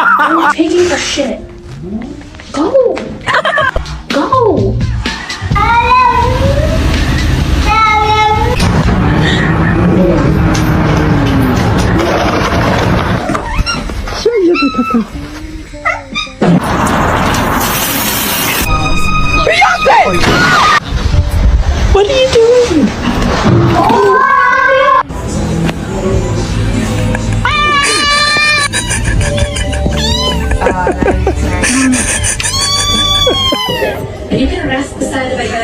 I'm taking a shit. Go. Go. What are you doing? You can rest beside the bed.